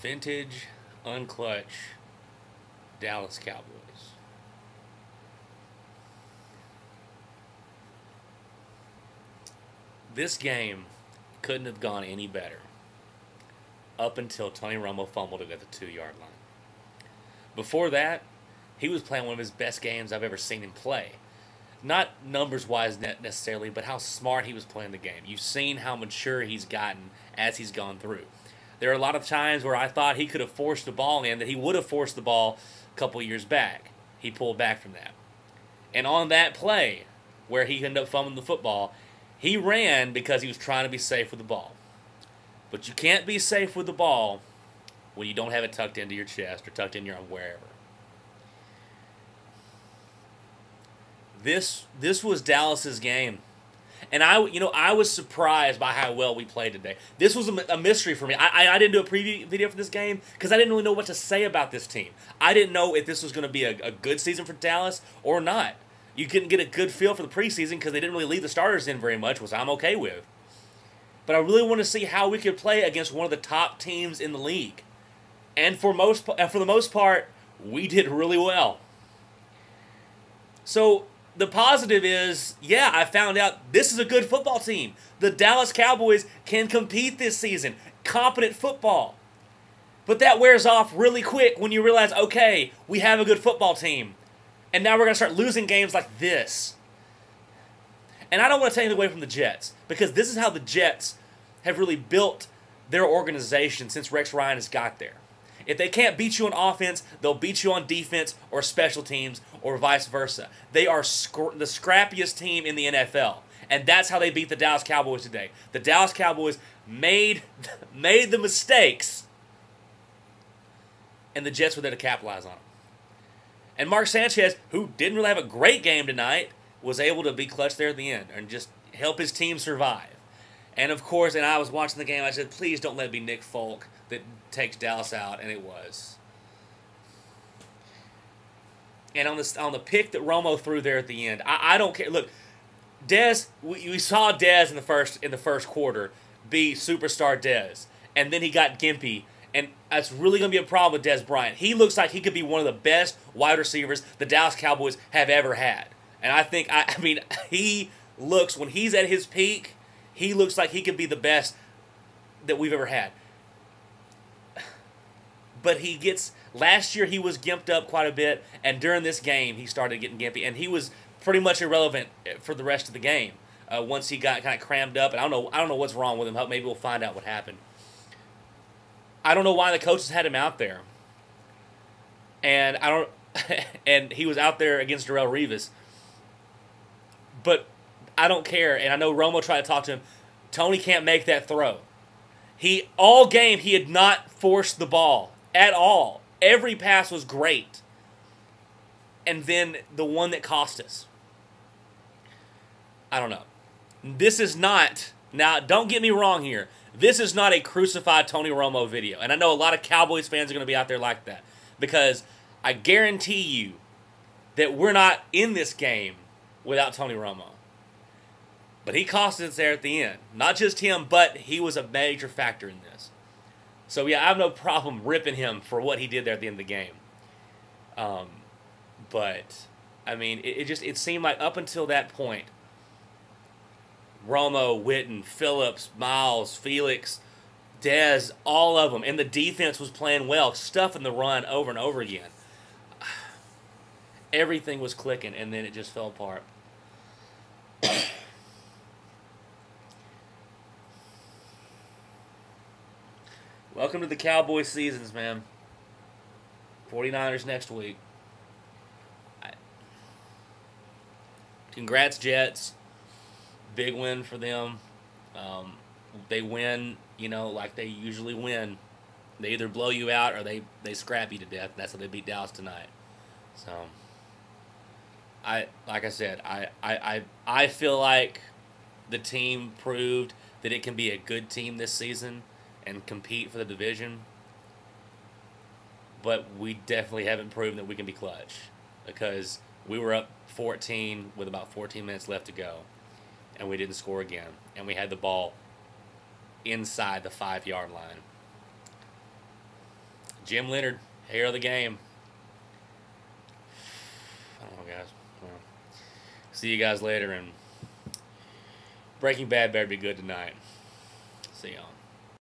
Vintage, unclutch, Dallas Cowboys. This game couldn't have gone any better up until Tony Romo fumbled it at the 2-yard line. Before that, he was playing one of his best games I've ever seen him play. Not numbers-wise necessarily, but how smart he was playing the game. You've seen how mature he's gotten as he's gone through. There are a lot of times where I thought he could have forced the ball in, that he would have forced the ball a couple years back. He pulled back from that. And on that play, where he ended up fumbling the football, he ran because he was trying to be safe with the ball. But you can't be safe with the ball when you don't have it tucked into your chest or tucked in your arm, wherever. This was Dallas's game. And I was surprised by how well we played today. This was a mystery for me. I didn't do a preview video for this game because I didn't really know what to say about this team. I didn't know if this was going to be a good season for Dallas or not. You couldn't get a good feel for the preseason because they didn't really leave the starters in very much, which I'm okay with. But I really want to see how we could play against one of the top teams in the league. And for the most part, we did really well. So the positive is, yeah, I found out this is a good football team. The Dallas Cowboys can compete this season. Competent football. But that wears off really quick when you realize, okay, we have a good football team. And now we're going to start losing games like this. And I don't want to take anything away from the Jets, because this is how the Jets have really built their organization since Rex Ryan has got there. If they can't beat you on offense, they'll beat you on defense or special teams or vice versa. They are the scrappiest team in the NFL. And that's how they beat the Dallas Cowboys today. The Dallas Cowboys made the mistakes, and the Jets were there to capitalize on them. And Mark Sanchez, who didn't really have a great game tonight, was able to be clutch there at the end and just help his team survive. And of course, and I was watching the game, I said, please don't let it be Nick Folk that takes Dallas out, and it was. And on the pick that Romo threw there at the end, I don't care. Look, Dez, we saw Dez in the first quarter be superstar Dez, and then he got gimpy. And that's really going to be a problem with Dez Bryant. He looks like he could be one of the best wide receivers the Dallas Cowboys have ever had. And I mean, he looks, when he's at his peak, he looks like he could be the best that we've ever had. But last year he was gimped up quite a bit, and during this game he started getting gimpy, and he was pretty much irrelevant for the rest of the game once he got kind of crammed up. And I don't know what's wrong with him. Maybe we'll find out what happened. I don't know why the coaches had him out there. And and he was out there against Darrelle Revis. But I don't care. And I know Romo tried to talk to him. Tony can't make that throw. All game, he had not forced the ball at all. Every pass was great. And then the one that cost us. I don't know. This is not, now don't get me wrong here, this is not a crucified Tony Romo video. And I know a lot of Cowboys fans are going to be out there like that. Because I guarantee you that we're not in this game without Tony Romo. But he cost us there at the end. Not just him, but he was a major factor in this. So yeah, I have no problem ripping him for what he did there at the end of the game. But, I mean, it seemed like up until that point, Romo, Witten, Phillips, Miles, Felix, Dez, all of them. And the defense was playing well, stuffing the run over and over again. Everything was clicking, and then it just fell apart. Welcome to the Cowboys seasons, man. 49ers next week. Congrats, Jets. Big win for them. They win, like they usually win. They either blow you out or they scrap you to death. That's how they beat Dallas tonight. So, like I said, I feel like the team proved that it can be a good team this season and compete for the division. But we definitely haven't proven that we can be clutch, because we were up 14 with about 14 minutes left to go, and we didn't score again, and we had the ball inside the 5-yard line. Jim Leonard, hair of the game. I don't know, guys. Well, see you guys later, and Breaking Bad better be good tonight. See y'all.